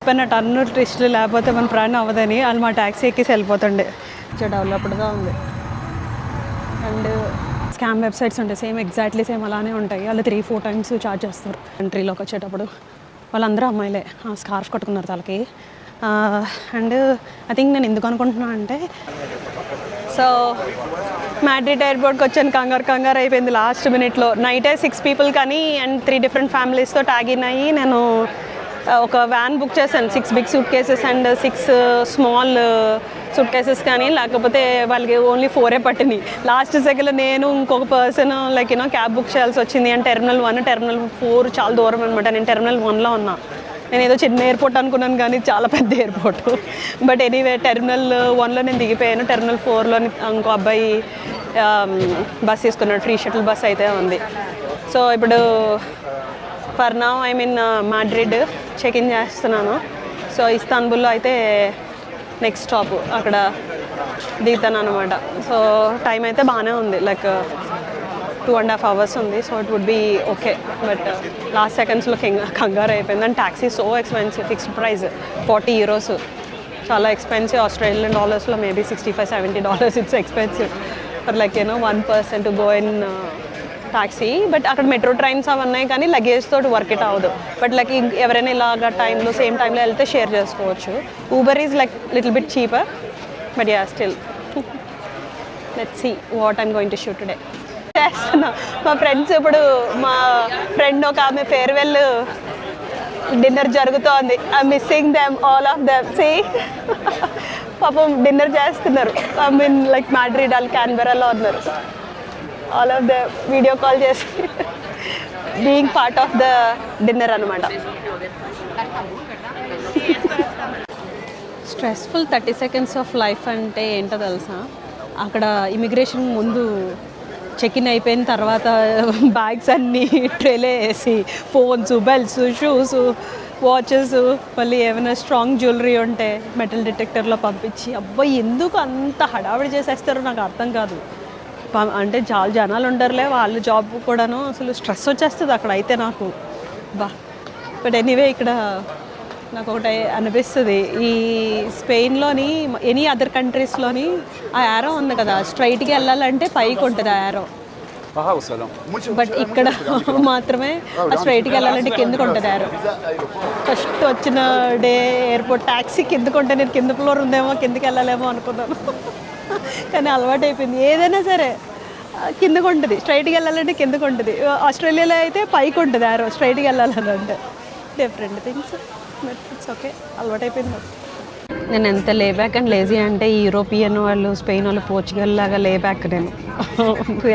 పైన టన్ను ట్విస్టులు లేకపోతే మన ప్రాణం అవ్వదని వాళ్ళు మా ట్యాక్సీ ఎక్కేసి వెళ్ళిపోతుండే. డెవలప్డ్గా ఉంది. అండ్ స్కామ్ వెబ్సైట్స్ ఉంటాయి, సేమ్ ఎగ్జాక్ట్లీ సేమ్ అలానే ఉంటాయి. వాళ్ళు 3-4 టైమ్స్ ఛార్జ్ చేస్తారు. కంట్రీలోకి వచ్చేటప్పుడు వాళ్ళందరూ అమ్మాయిలే స్కార్ఫ్ కట్టుకున్నారు తలకి. అండ్ ఐ థింక్ నేను ఎందుకు అనుకుంటున్నాను అంటే, సో మాడ్రిడ్ ఎయిర్పోర్ట్కి వచ్చాను, కంగారు అయిపోయింది లాస్ట్ మినిట్లో. నైటే 6 పీపుల్ కానీ అండ్ 3 డిఫరెంట్ ఫ్యామిలీస్తో ట్యాగ్ ఇన్ అయ్యి నేను ఒక వ్యాన్ బుక్ చేశాను. 6 big suitcases and 6 small suitcases కానీ, లేకపోతే వాళ్ళకి ఓన్లీ 4 పట్టినాయి. లాస్ట్ సెకండ్లో నేను ఇంకొక పర్సన్ లైక్ క్యాబ్ బుక్ చేయాల్సి వచ్చింది. అండ్ టెర్మినల్ 1, టెర్మినల్ 4 చాలా దూరం అనమాట. నేను టెర్మినల్ 1లో ఉన్నా. నేను ఏదో చిన్న ఎయిర్పోర్ట్ అనుకున్నాను కానీ చాలా పెద్ద ఎయిర్పోర్ట్. బట్ ఎనీవే టెర్మినల్ 1లో నేను దిగిపోయాను. టెర్మినల్ 4లో ఇంకో అబ్బాయి బస్ తీసుకున్నాడు. ఫ్రీ షటిల్ బస్ అయితే ఉంది. సో ఇప్పుడు for now I mean Madrid check in చేస్తున్నాను. సో ఇస్తాన్బుల్లో అయితే నెక్స్ట్ స్టాప్ అక్కడ దిగుతాను అనమాట. సో టైం అయితే బాగానే ఉంది, లైక్ 2.5 hours ఉంది. So it would be okay. But last సెకండ్స్లో కంగారు అయిపోయింది. And taxi so expensive, fixed price €40. చాలా ఎక్స్పెన్సివ్. ఆస్ట్రేలియన్ డాలర్స్లో maybe $65-70 it's expensive for like one person to go in taxi. But అక్కడ మెట్రో ట్రైన్స్ అవి ఉన్నాయి కానీ లగేజ్ తోటి వర్క్ ఇట్ అవ్వదు. బట్ లైక్ ఎవరైనా ఇలాగ టైంలో సేమ్ టైంలో వెళ్తే షేర్ చేసుకోవచ్చు. Uber is like little bit cheaper, but yeah still let's see what I'm going to shoot today. చేస్తున్నా మా ఫ్రెండ్స్, ఇప్పుడు మా ఫ్రెండ్ ఒక ఆమె ఫేర్వెల్ డిన్నర్ జరుగుతోంది. I missing them, all of them. See పాపం డిన్నర్ చేస్తున్నారు. ఐ మీన్ లైక్ మాడ్రిడ్ వాళ్ళు క్యాన్బెరాలో ఉన్నారు. All of the video call చేసి being part of the dinner అనమాట. స్ట్రెస్ఫుల్ 30 seconds ఆఫ్ లైఫ్ అంటే ఏంటో తెలుసా? అక్కడ ఇమిగ్రేషన్ ముందు చెక్ ఇన్ అయిపోయిన తర్వాత బ్యాగ్స్ అన్నీ ట్రేలే వేసి ఫోన్స్, బెల్ట్స్, షూస్, వాచెస్, మళ్ళీ ఏమైనా స్ట్రాంగ్ జ్యువెలరీ ఉంటే మెటల్ డిటెక్టర్లో పంపించి, అబ్బాయి ఎందుకు అంత హడావిడి చేసేస్తారో నాకు అర్థం కాదు. అంటే చాలా జనాలు ఉంటారులే, వాళ్ళు జాబ్ కూడాను. అసలు స్ట్రెస్ వచ్చేస్తుంది అక్కడ అయితే నాకు. బట్ ఎనీవే ఇక్కడ నాకు ఒకటి అనిపిస్తుంది, ఈ స్పెయిన్లోని ఎనీ అదర్ కంట్రీస్లోని ఆ యారో ఉంది కదా, స్ట్రైట్గా వెళ్ళాలంటే పైకి ఉంటుంది ఆ యారో. బట్ ఇక్కడ మాత్రమే ఆ స్ట్రైట్గా వెళ్ళాలంటే కిందకు ఉంటుంది యారో. ఫస్ట్ వచ్చిన డే ఎయిర్పోర్ట్ ట్యాక్సీ కిందకు ఉంటే నేను కింద ఫ్లోర్ ఉందేమో, కిందకి వెళ్ళాలేమో అనుకున్నాను. కానీ అలవాటు అయిపోయింది. ఏదైనా సరే కిందకు ఉంటుంది, స్ట్రైట్గా వెళ్ళాలంటే కిందకు ఉంటుంది. ఆస్ట్రేలియాలో అయితే పైకి ఉంటుంది యారో, స్ట్రైట్గా వెళ్ళాలంటే. Different things, but it's okay, అలవాటు అయిపోయింది. నేను ఎంత లేబ్యాక్ అండ్ లేజీ అంటే, యూరోపియన్ వాళ్ళు, స్పెయిన్ వాళ్ళు, పోర్చుగల్ లాగా లేబ్యాక్ నేను.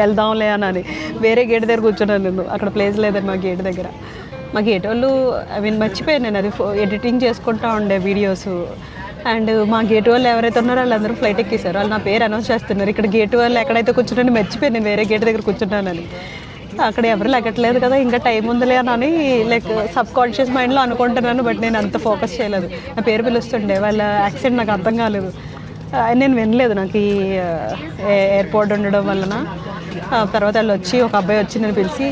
వెళ్దాంలే అని వేరే గేట్ దగ్గర కూర్చున్నాను నేను. అక్కడ ప్లేస్ లేదని మా గేట్ దగ్గర. మా గేట్ వాళ్ళు ఐ మీన్ మర్చిపోయాను నేను, అది ఎడిటింగ్ చేసుకుంటూ ఉండే వీడియోస్. అండ్ మా గేట్ వాళ్ళు ఎవరైతే ఉన్నారో వాళ్ళందరూ ఫ్లైట్ ఎక్కేశారు. వాళ్ళు నా పేరు అనౌన్స్ చేస్తున్నారు. ఇక్కడ గేట్ వాళ్ళు ఎక్కడైతే కూర్చున్నాను మర్చిపోయాను నేను వేరే గేట్ దగ్గర కూర్చున్నానని. అక్కడ ఎవరు లెక్కట్లేదు కదా, ఇంకా టైం ఉందిలే అని లైక్ సబ్ కాన్షియస్ మైండ్లో అనుకుంటున్నాను. బట్ నేను అంత ఫోకస్ చేయలేదు. నా పేరు పిలుస్తుండే, వాళ్ళ యాక్సెంట్ నాకు అర్థం కాలేదు. నేను వినలేదు నాకు ఈ ఎయిర్పోర్ట్ ఉండడం వలన. తర్వాత వాళ్ళు వచ్చి, ఒక అబ్బాయి వచ్చి నేను పిలిచి,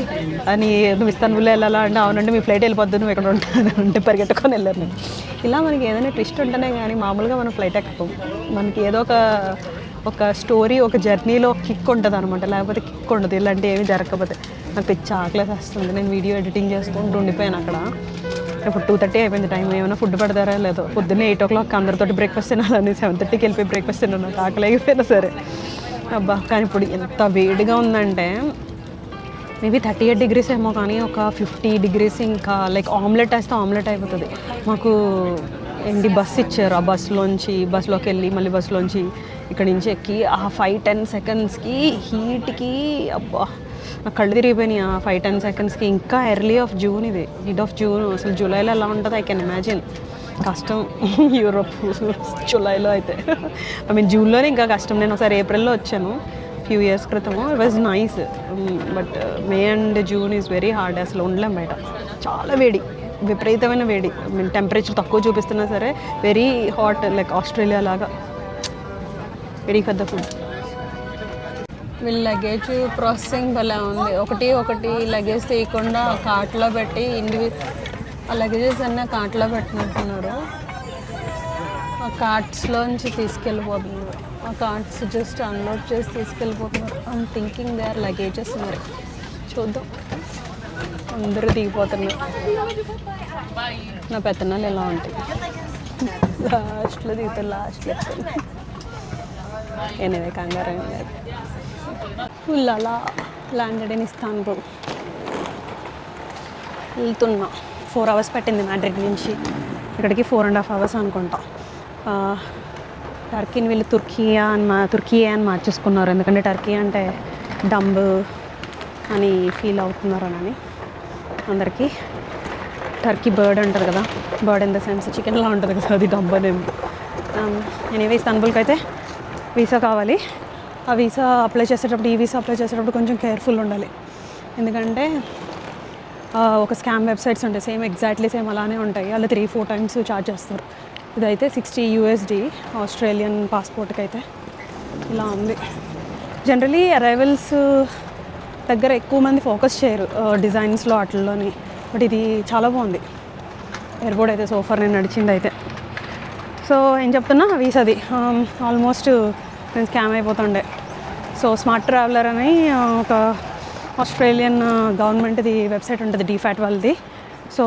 అని నువ్వు ఇస్తాన్బుల్లో వెళ్ళాలా అంటే, అవునండి మీ ఫ్లైట్ వెళ్ళిపోద్దు, నువ్వు ఇక్కడ ఉంటాను అంటే పరిగెట్టుకొని వెళ్ళాను నేను. ఇలా మనకి ఏదైనా ట్విస్ట్ ఉంటేనే కానీ మామూలుగా మనం ఫ్లైట్ ఎక్కం. మనకి ఏదో ఒక స్టోరీ, ఒక జర్నీలో కిక్ ఉంటుంది అనమాట, లేకపోతే కిక్ ఉండదు ఇలాంటివి ఏమీ జరగకపోతే. నాకు పిచ్చి ఆకలేసి వస్తుంది. నేను వీడియో ఎడిటింగ్ చేసుకుంటూ ఉండిపోయాను అక్కడ. ఇప్పుడు 2:30 అయిపోయింది టైం. ఏమైనా ఫుడ్ పెడతారా లేదో. పొద్దున్నే 8 o'clock అందరితో బ్రేక్ఫాస్ట్ తినాలని 7:30కి వెళ్ళిపోయి బ్రేక్ఫాస్ట్ తిన్నాను. నాకు ఆకలి అయిపోయినా సరే అబ్బా. కానీ ఇప్పుడు ఎంత వేడిగా ఉందంటే, మేబీ 38 degrees ఏమో, కానీ ఒక 50 degrees ఇంకా లైక్ ఆమ్లెట్ వేస్తే ఆమ్లెట్ అయిపోతుంది. మాకు ఏంటి బస్ ఇచ్చారు. ఆ బస్సులోకి వెళ్ళి మళ్ళీ బస్సులోంచి ఇక్కడి నుంచి ఎక్కి ఆ 5-10 secondsకి హీట్కి అబ్బా నాకు కళ్ళు తిరిగిపోయినాయి. ఆ 5-10 secondsకి. ఇంకా ఎర్లీ ఆఫ్ జూన్, ఇది మిడ్ ఆఫ్ జూన్. అసలు జూలైలో ఎలా ఉంటుంది ఐ కెన్ ఇమాజిన్. కష్టం యూరోప్ జూలైలో అయితే. ఐ మీన్ జూన్లోనే ఇంకా కష్టం. నేను ఒకసారి ఏప్రిల్లో వచ్చాను ఫ్యూ ఇయర్స్ క్రితము. It was nice. But May and June is very hard. అసలు ఉండలేం బయట. చాలా వేడి, విపరీతమైన వేడి. ఐ మీన్ టెంపరేచర్ తక్కువ చూపిస్తున్నా సరే వెరీ హాట్, లైక్ ఆస్ట్రేలియా లాగా. వెరీ పెద్ద ఫుడ్. వీళ్ళ లగేజ్ ప్రాసెసింగ్ భలే ఉంది. ఒకటి లగేజ్ తీయకుండా కార్ట్లో పెట్టి ఆ లగేజెస్ అన్నీ కార్ట్లో పెట్టినట్టున్నారు. ఆ కార్ట్స్లోంచి తీసుకెళ్ళిపోతున్నారు. ఆ కార్ట్స్ జస్ట్ అన్లోడ్ చేసి తీసుకెళ్ళిపోతున్నారు. I'm thinking they are luggages. మరి చూద్దాం. అందరూ దిగిపోతున్నారు. నా పెత్తనాలు ఎలా ఉంటాయి, లాస్ట్లో దిగుతారు, లాస్ట్లో ఎనివే కంగారు ఏం లేదు. Ulala landed in Istanbul. వెళ్తున్నా. 4 hours పట్టింది మ్యాడ్రిడ్ నుంచి ఇక్కడికి. 4.5 hours అనుకుంటా. టర్కీని వీళ్ళు తుర్కీ అని మార్చేసుకున్నారు. ఎందుకంటే టర్కీ అంటే డంబ్ అని ఫీల్ అవుతున్నారు అని. అందరికీ టర్కీ బర్డ్ అంటారు కదా, బర్డ్ ఇన్ ద సెన్స్ చికెన్లా ఉంటుంది కదా, అది డంబ్ అనేమి. ఎనీవే ఇస్తాన్బుల్కి అయితే వీసా కావాలి. ఆ వీసా అప్లై చేసేటప్పుడు, ఈ వీసా అప్లై చేసేటప్పుడు కొంచెం కేర్ఫుల్ ఉండాలి. ఎందుకంటే ఒక స్కామ్ వెబ్సైట్స్ ఉంటాయి, ఎగ్జాక్ట్లీ సేమ్ అలానే ఉంటాయి. అలా 3-4 times ఛార్జ్ చేస్తారు. ఇదైతే $60 USD ఆస్ట్రేలియన్ పాస్పోర్ట్కి అయితే ఇలా ఉంది. జనరలీ అరైవల్స్ దగ్గర ఎక్కువ మంది ఫోకస్ చేయరు డిజైన్స్లో వాటిల్లోని, బట్ ఇది చాలా బాగుంది. ఎయిర్పోర్ట్ అయితే సోఫర్ నేను నడిచింది అయితే. సో ఏం చెప్తున్నా, వీసాది ఆల్మోస్ట్ నేను స్కామ్ అయిపోతుండే. సో స్మార్ట్ ట్రావెలర్ అని ఒక ఆస్ట్రేలియన్ గవర్నమెంట్ది వెబ్సైట్ ఉంటుంది, డీఫాట్ వాళ్ళది. సో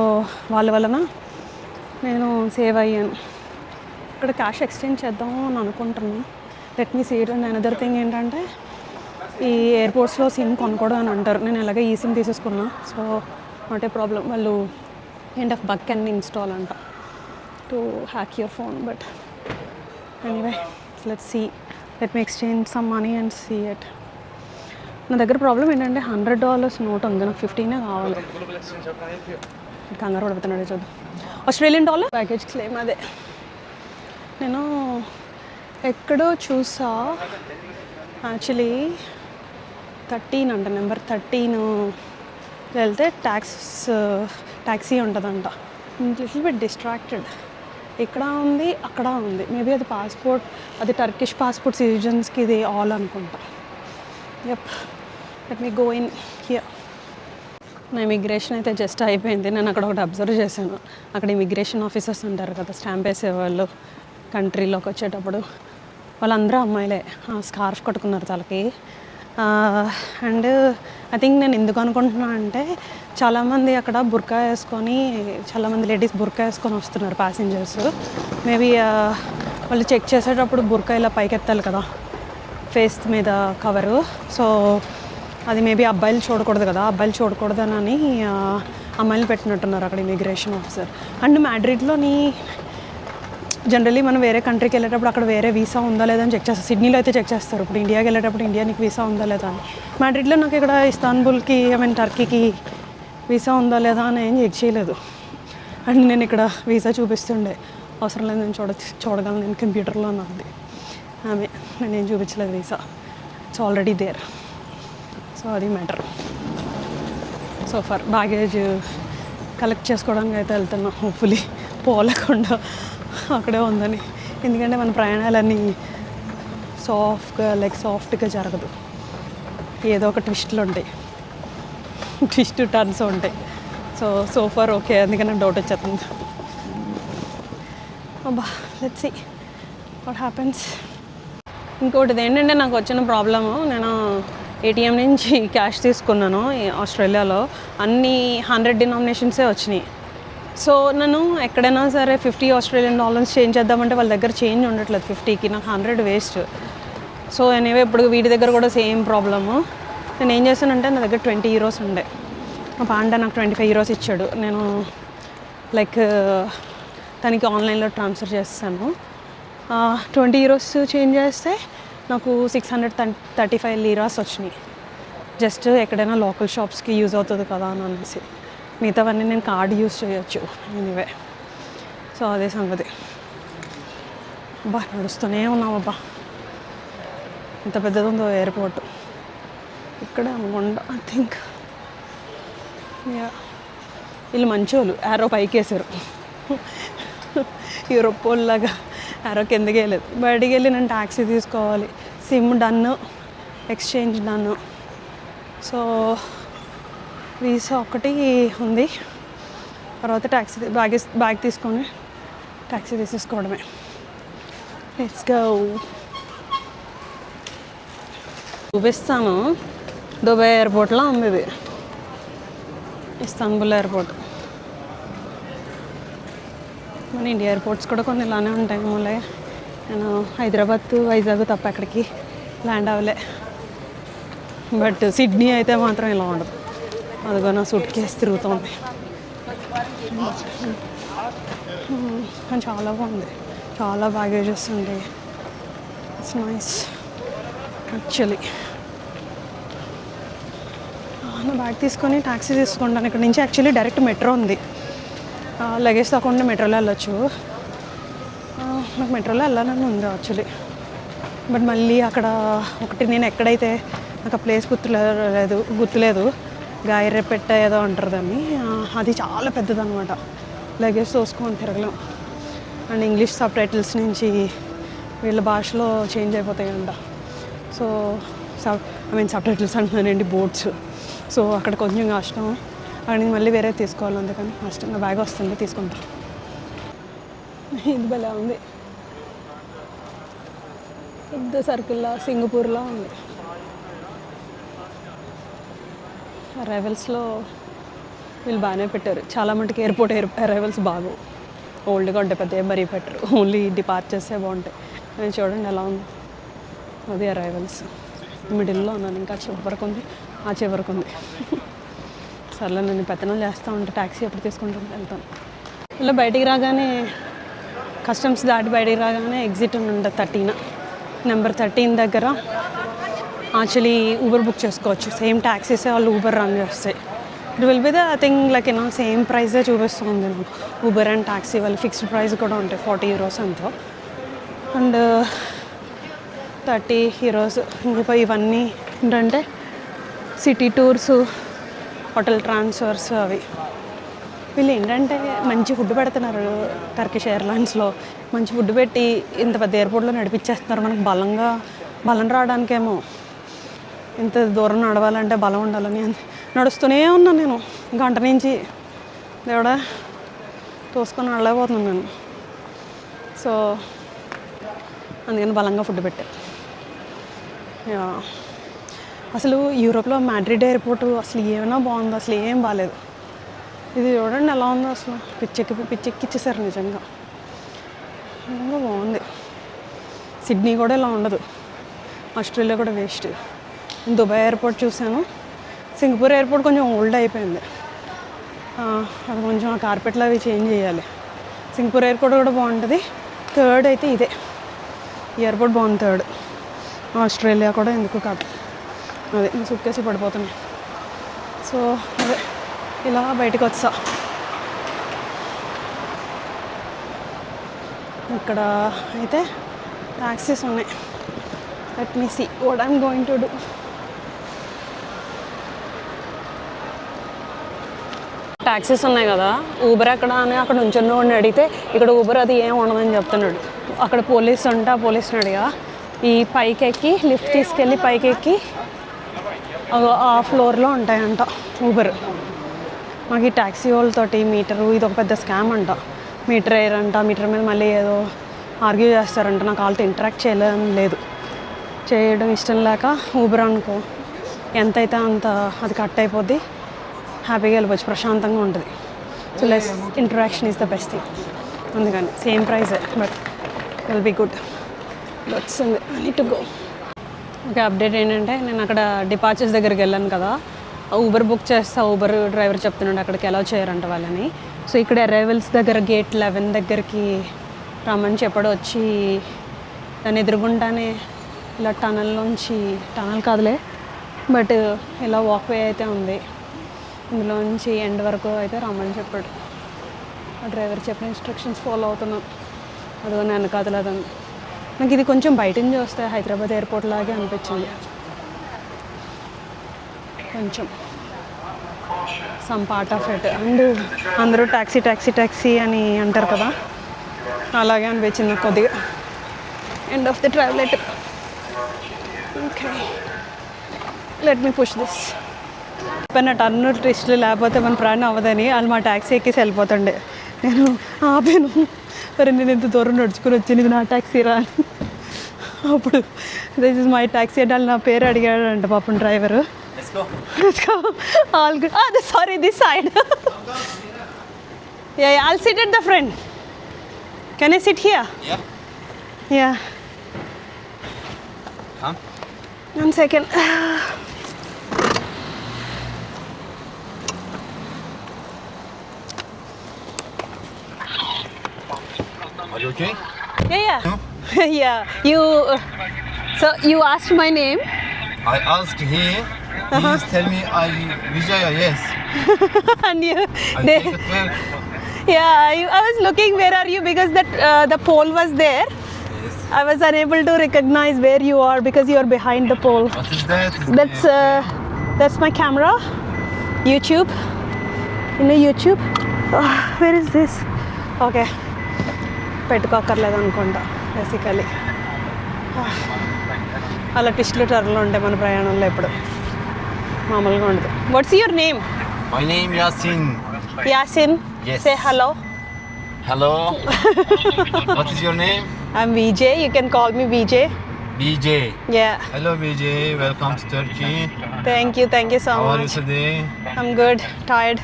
వాళ్ళ వలన నేను సేవ్ అయ్యాను. ఇక్కడ క్యాష్ ఎక్స్చేంజ్ చేద్దాము అని అనుకుంటున్నాను. Let me see it. And another thing ఏంటంటే, ఈ ఎయిర్పోర్ట్స్లో సిమ్ కొనుక్కోవడం అని అంటారు. నేను ఎలాగే ఈ సిమ్ తీసేసుకున్నా, సో నాట్ ఏ ప్రాబ్లం. వాళ్ళు kind of bug can install అంట to hack your phone. But anyway let's see. Let me exchange some money and see it. నా దగ్గర ప్రాబ్లం ఏంటంటే $100 నోట్ ఉంది, నాకు 15 కావాలి. కంగారు పడుతున్నాడు. చూద్దాం. Australian dollar package claim. అదే నేను ఎక్కడో చూసా యాక్చువల్లీ. 13 అంట, నెంబర్ 13 వెళ్తే ట్యాక్సీ ఉంటుందంట. Little bit distracted. ఇక్కడ ఉంది, అక్కడ ఉంది. మేబీ అది పాస్పోర్ట్, అది టర్కిష్ పాస్పోర్ట్ సిటిజన్స్కి ఇది ఆల్ అనుకుంటా. Yup, let me go in here. నా ఇమిగ్రేషన్ అయితే జస్ట్ అయిపోయింది. నేను అక్కడ ఒకటి అబ్జర్వ్ చేశాను. అక్కడ ఇమిగ్రేషన్ ఆఫీసర్స్ ఉంటారు కదా, స్టాంప్ వేసేవాళ్ళు కంట్రీలోకి వచ్చేటప్పుడు, వాళ్ళందరూ అమ్మాయిలే. స్కార్ఫ్ కట్టుకున్నారు తలకి. అండ్ ఐ థింక్ నేను ఎందుకు అనుకుంటున్నా అంటే, చాలామంది అక్కడ బుర్కా వేసుకొని, చాలామంది లేడీస్ బుర్కా వేసుకొని వస్తున్నారు ప్యాసింజర్స్. మేబీ వాళ్ళు చెక్ చేసేటప్పుడు బుర్కా ఇలా పైకెత్తాలి కదా, ఫేస్ మీద కవరు. సో అది మేబీ అబ్బాయిలు చూడకూడదు కదా, అబ్బాయిలు చూడకూడదని అమ్మాయిలు పెట్టినట్టున్నారు అక్కడ ఇమిగ్రేషన్ ఆఫీసర్. అండ్ మ్యాడ్రిడ్లోని జనరల్లీ మనం వేరే కంట్రీకి వెళ్ళేటప్పుడు అక్కడ వేరే వీసా ఉందా లేదా అని చెక్ చేస్తారు. సిడ్నీలో అయితే చెక్ చేస్తారు. ఇప్పుడు ఇండియాకి వెళ్ళేటప్పుడు ఇండియా నీకు వీసా ఉందా లేదా అని. మ్యాడ్రిడ్లో నాకు ఇక్కడ ఇస్తాన్బుల్కి, టర్కీకి వీసా ఉందా లేదా అని ఏం చెక్ చేయలేదు. అండ్ నేను ఇక్కడ వీసా చూపిస్తుండే, అవసరం లేదు నేను చూడగలను, నేను కంప్యూటర్లో నాది ఆమె, నేనేం చూపించలేదు visa, it's already there. So అది matter. So for baggage collect చేసుకోవడానికి అయితే వెళ్తున్నా. హోప్ఫుల్లీ పోలేకుండా అక్కడే ఉందని. ఎందుకంటే మన ప్రయాణాలన్నీ సాఫ్ట్గా జరగదు. ఏదో ఒక ట్విస్ట్లు ఉంటాయి, టర్న్స్ ఉంటాయి. So for okay. అందుకని నాకు డౌట్ వచ్చేస్తుంది. అబ్బా, లెట్స్ సీ వాట్ హ్యాపెన్స్. ఇంకోటి ఏంటంటే, నాకు వచ్చిన ప్రాబ్లము, నేను ఏటీఎం నుంచి క్యాష్ తీసుకున్నాను ఆస్ట్రేలియాలో. అన్నీ 100 డినామినేషన్సే వచ్చినాయి. సో నన్ను ఎక్కడైనా సరే $50 ఆస్ట్రేలియన్ చేంజ్ చేద్దామంటే వాళ్ళ దగ్గర చేంజ్ ఉండట్లేదు 50కి. నాకు 100 వేస్ట్. సో ఎనీవే ఇప్పుడు వీటి దగ్గర కూడా సేమ్ ప్రాబ్లము. నేను ఏం చేశానంటే, నా దగ్గర €20 ఉండే. మా పాండా నాకు €25 ఇచ్చాడు. నేను తనకి ఆన్లైన్లో ట్రాన్స్ఫర్ చేస్తాను. €20 చేంజ్ చేస్తే నాకు 635 లీరాస్ వచ్చినాయి. జస్ట్ ఎక్కడైనా లోకల్ షాప్స్కి యూజ్ అవుతుంది కదా అని అనేసి. మిగతావన్నీ నేను కార్డు యూజ్ చేయొచ్చు ఎనీవే. సో అదే సంగతి. అబ్బా, నడుస్తూనే ఉన్నాం. అబ్బా, ఎంత పెద్దది ఉందో ఎయిర్పోర్ట్. ఇక్కడే అనుకోండా ఐ థింక్. యా, వీళ్ళు మంచోళ్ళు, యారో పైకి వేసారు. యూరోప్ వాళ్ళలాగా యారో కిందకి వెళ్ళలేదు. బయటికి వెళ్ళి నేను ట్యాక్సీ తీసుకోవాలి. Sim done, exchange done. So visa ఒకటి ఉంది. తర్వాత ట్యాక్సీ బ్యాగ్ తీసుకొని ట్యాక్సీ తీసేసుకోవడమే. Let's go. చూపిస్తాను. దుబాయ్ ఎయిర్పోర్ట్లో ఉంది ఇది, ఇస్తాన్బుల్ ఎయిర్పోర్ట్. మన ఇండియా ఎయిర్పోర్ట్స్ కూడా కొన్ని ఇలానే ఉంటాయి. మూలే నేను హైదరాబాద్ వైజాగ్ తప్ప ఎక్కడికి ల్యాండ్ అవ్వలే. బట్ సిడ్నీ అయితే మాత్రం ఇలా ఉండదు. అదిగో నా సూట్ కేసు తిరుగుతుంది. కానీ చాలా బాగుంది, చాలా బ్యాగేజెస్ ఉంటాయి. It's nice actually. నా బ్యాగ్ తీసుకొని ట్యాక్సీ తీసుకుంటాను. ఇక్కడ నుంచి యాక్చువల్లీ డైరెక్ట్ మెట్రో ఉంది. లగేజ్ తక్కువ మెట్రోలో వెళ్ళొచ్చు. నాకు మెట్రోలో వెళ్ళాలని ఉంది యాక్చువల్లీ. బట్ మళ్ళీ అక్కడ ఒకటి నేను ఎక్కడైతే నాకు ఆ ప్లేస్ గుర్తులేదు గాయరెపెట్ట ఏదో అంటారు దాన్ని. అది చాలా పెద్దదన్నమాట. లగేజ్ తోసుకొని తిరగలేం. అండ్ ఇంగ్లీష్ సబ్ టైటిల్స్ నుంచి వీళ్ళ భాషలో చేంజ్ అయిపోతాయంట. సో సబ్ టైటిల్స్ అంటున్నానండి, బోర్డ్స్. సో అక్కడ కొంచెం కష్టం. అక్కడ నుంచి మళ్ళీ వేరే తీసుకోవాలి, అందుకని కష్టం. నా బ్యాగ్ వస్తుంది, తీసుకుంటా. ఇది భలే ఉంది, పెద్ద సర్కిల్లా సింగపూర్లో ఉంది. అరైవల్స్లో వీళ్ళు బాగానే పెట్టారు. చాలా మటుకు ఎయిర్పోర్ట్ అరైవల్స్ బాగు, ఓల్డ్గా ఉంటాయి, పెద్ద మరీ పెట్టరు. ఓన్లీ డిపార్చర్సే బాగుంటాయి. నేను చూడండి ఎలా ఉంది. అది అరైవల్స్. మిడిల్లో ఉన్నాను, ఇంకా చివరి వరకు ఉంది, ఆ చివరికి ఉంది. సర్లే, నేను పెత్తనం చేస్తూ ఉంటాను. ట్యాక్సీ ఎప్పుడు తీసుకుంటాను వెళ్తాను. ఇలా బయటికి రాగానే కస్టమ్స్ దాటి బయటికి రాగానే ఎగ్జిట్ అని ఉంటుంది 13 నెంబర్ 13 దగ్గర. యాక్చువల్లీ ఊబర్ బుక్ చేసుకోవచ్చు. సేమ్ ట్యాక్సీసే వాళ్ళు ఊబర్ రన్ చేస్తాయి. It will be the thing like same ప్రైజే చూపిస్తుంది నాకు. ఊబర్ అండ్ ట్యాక్సీ వాళ్ళు ఫిక్స్డ్ ప్రైస్ కూడా ఉంటాయి, €40 ఎంతో. అండ్ €30. ఇంకా ఇవన్నీ ఏంటంటే సిటీ టూర్స్, హోటల్ ట్రాన్స్ఫర్స్ అవి. వీళ్ళు ఏంటంటే మంచి ఫుడ్ పెడుతున్నారు. టర్కిష్ ఎయిర్లైన్స్లో మంచి ఫుడ్ పెట్టి ఇంత పెద్ద ఎయిర్పోర్ట్లో నడిపించేస్తున్నారు. మనకు బలం రావడానికేమో ఇంత దూరం నడవాలంటే బలం ఉండాలని నడుస్తూనే ఉన్నాను నేను గంట నుంచి. దేవుడా, తోసుకొని నడలేకపోతున్నాను నేను. సో అందుకని బలంగా ఫుడ్ పెట్టారు. అసలు యూరోప్లో మాడ్రిడ్ ఎయిర్పోర్ట్ అసలు ఏమైనా బాగుందో, అసలు ఏం బాగాలేదు. ఇది చూడండి ఎలా ఉందో, అసలు పిచ్చెక్కిచ్చేసారు నిజంగా బాగుంది. సిడ్నీ కూడా ఇలా ఉండదు, ఆస్ట్రేలియా కూడా వేస్ట్. దుబాయ్ ఎయిర్పోర్ట్ చూశాను. సింగపూర్ ఎయిర్పోర్ట్ కొంచెం ఓల్డ్ అయిపోయింది, అది కొంచెం ఆ కార్పెట్లు అవి చేంజ్ చేయాలి. సింగపూర్ ఎయిర్పోర్ట్ కూడా బాగుంటుంది. థర్డ్ అయితే ఇదే, ఈ ఎయిర్పోర్ట్ బాగుంది థర్డ్. ఆస్ట్రేలియా కూడా ఎందుకు కాదు, అదే నేను సూట్కేసి పడిపోతున్నాయి. సో అదే ఇలా బయటకు వచ్చా. ఇక్కడ అయితే ట్యాక్సీస్ ఉన్నాయి. Let me see what I'm going to do. Taxis ఉన్నాయి కదా, ఊబర్ ఎక్కడ అని అక్కడ నుంచున్నవాడిని అడిగితే ఇక్కడ ఊబర్ అది ఏం ఉండదని చెప్తున్నాడు. అక్కడ పోలీస్ ఉంటే ఆ పోలీస్ని అడిగా, ఈ పైకి ఎక్కి లిఫ్ట్ తీసుకెళ్ళి పైకి ఎక్కి ఆ ఫ్లోర్లో ఉంటాయంట ఊబర్. మాకు ఈ ట్యాక్సీ వాళ్ళతోటి మీటరు ఇది ఒక పెద్ద స్కామ్ అంట. మీటర్ వేయరంట, మీటర్ మీద మళ్ళీ ఏదో ఆర్గ్యూ చేస్తారంట. నాకు వాళ్ళతో ఇంటరాక్ట్ చేయడం ఇష్టం లేక ఊబర్ అనుకో, ఎంతైతే అంత అది కట్ అయిపోద్ది, హ్యాపీగా వెళ్ళిపోవచ్చు, ప్రశాంతంగా ఉంటుంది. So less interaction is the best thing. అందుకని సేమ్ ప్రైజే బట్ విల్ బీ గుడ్. వచ్చింది I need to go. Okay, update ఏంటంటే నేను అక్కడ డిపార్చర్స్ దగ్గరికి వెళ్ళాను కదా, ఊబర్ బుక్ చేస్తా. ఊబర్ డ్రైవర్ చెప్తున్నాడు అక్కడికి ఎలా చేయరంట వాళ్ళని. సో ఇక్కడ అరైవల్స్ దగ్గర గేట్ 11 దగ్గరికి రమ్మని చెప్పాడు. వచ్చి దాన్ని ఎదురుగుంటానే ఇలా టనల్ కాదులే బట్ ఇలా వాక్వే అయితే ఉంది, ఇందులోంచి ఎండ్ వరకు అయితే రమ్మని చెప్పాడు. ఆ డ్రైవర్ చెప్పిన ఇన్స్ట్రక్షన్స్ ఫాలో అవుతున్నాను. అదిగో నేను కదలదని. నాకు ఇది కొంచెం బయట నుంచి వస్తే హైదరాబాద్ ఎయిర్పోర్ట్ లాగే అనిపించింది కొంచెం, some part of it. And అందరూ ట్యాక్సీ అని అంటారు కదా, అలాగే అనిపించింది నాకు కొద్దిగా. End of the travel letter. Okay, let me push this. పైన టన్ను ట్విస్టులు లేకపోతే మన ప్రాణం అవ్వదని వాళ్ళు మా ట్యాక్సీ ఎక్కేసి వెళ్ళిపోతుండే. నేను ఆపాను, మరి నేను ఎంత దూరం నడుచుకుని వచ్చి నీకు నా ట్యాక్సీ రా అని. అప్పుడు దిస్ ఇస్ మై ట్యాక్సీ అంటే వాళ్ళు నా పేరు అడిగాడంట పాపం driver. All good. Sorry this side. Yeah, I'll sit at the front. Can I sit here? Yeah. Come. 1 second. Are you okay? Yeah. Yeah. You. So you asked my name. I asked him. Please tell me Vijaya. Yes. And you. I They, take it well. yeah. I was looking. Where are you? Because that the pole was there. Yes. I was unable to recognize where you are because you are behind the pole. What is that? That's my camera. YouTube. You know YouTube. Where is this? Okay. పెట్టుకోకర్లేదు అనుకుంటా basically. అలా ట్విస్ట్లు టర్న్లు ఉంటాయి మన ప్రయాణంలో ఎప్పుడు, మామూలుగా ఉండదు. What's your name? My name Yasin. Yasin. Yes. Say hello. Hello. What is your name? I'm Vijay. You can call me Vijay. BJ. Yeah. Hello BJ. Welcome to Turkey. Thank you so How are you much. today? I'm good. Tired.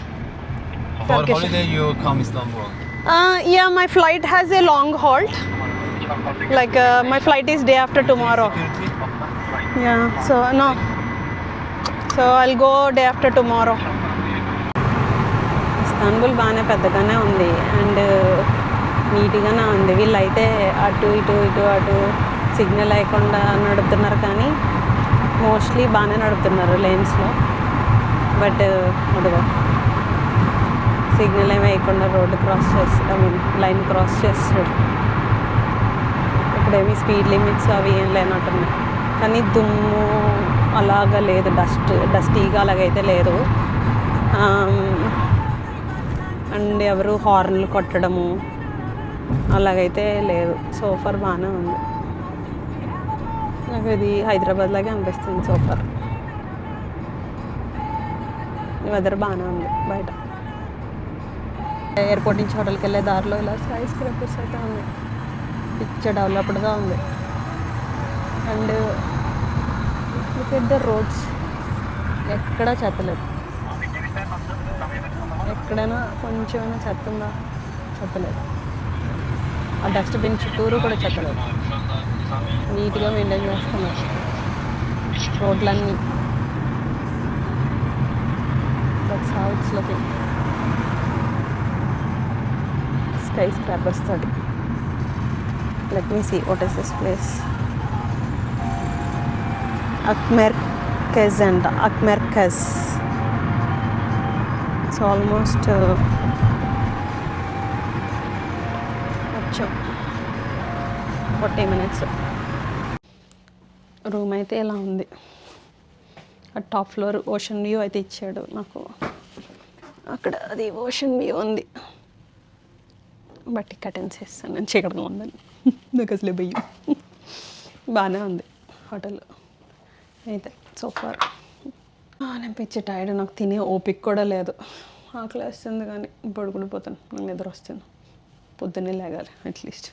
For Turkish. holiday you come Istanbul. Yeah, my flight has a long halt. Like my flight is day after tomorrow. Security? Yeah, so no. So I'll go day after tomorrow. Istanbul బాగానే పెద్దగానే ఉంది and నీట్గానే ఉంది. వీళ్ళైతే అటు signal లేకుండా నడుపుతున్నారు, కానీ mostly బాగానే నడుపుతున్నారు లేన్స్లో. బట్ అదిగో సిగ్నల్ ఏమి వేయకుండా రోడ్డు క్రాస్ చేసి లైన్ క్రాస్ చేస్తాడు. ఇక్కడేమి స్పీడ్ లిమిట్స్ అవి ఏం లేనట్టున్నాయి, కానీ దుమ్ము అలాగా లేదు, డస్టీగా అలాగైతే లేదు. అండ్ ఎవరు హార్న్లు కొట్టడము అలాగైతే లేదు. సోఫర్ బాగానే ఉంది. నాకు ఇది హైదరాబాద్ లాగే అనిపిస్తుంది సోఫర్. వెదర్ బాగానే ఉంది బయట. ఎయిర్పోర్ట్ నుంచి హోటల్కి వెళ్ళే దారిలో ఇలా స్కై స్క్రాపర్స్ అయితే ఉన్నాయి. పిక్చర్ డెవలప్డ్గా ఉంది. అండ్ పెద్ద రోడ్స్ ఎక్కడా చెత్తలేదు. ఎక్కడైనా కొంచెమైనా చెత్త ఉందా? చెత్తలేదు. ఆ డస్ట్బిన్ చుట్టూరు కూడా చెత్తలేదు. నీట్గా మెయింటైన్ చేస్తున్నారు రోడ్లన్నీ. That's how it's looking. Skyscrapers 30. Let me see what is this place. Akmerkez and Akmerkez. It's almost 40 minutes. Room అయితే ఇలా ఉంది. ఆ టాప్ ఫ్లోర్ ఓషన్ వ్యూ అయితే ఇచ్చాడు నాకు. అక్కడ అది ఓషన్ వ్యూ ఉంది. బట్టి కటెన్స్ వేస్తాను నేను చీకటిగా ఉందని. నాకు అసలే భయం. బాగానే ఉంది హోటల్ అయితే సోఫార్. నేను పిచ్చి టైర్డ్. నాకు తినే ఓపిక కూడా లేదు. ఆకలి వేస్తుంది కానీ పడుకుని పోతాను. నాకు నిద్ర వస్తుంది. పొద్దున్నే లేగాలి అట్లీస్ట్.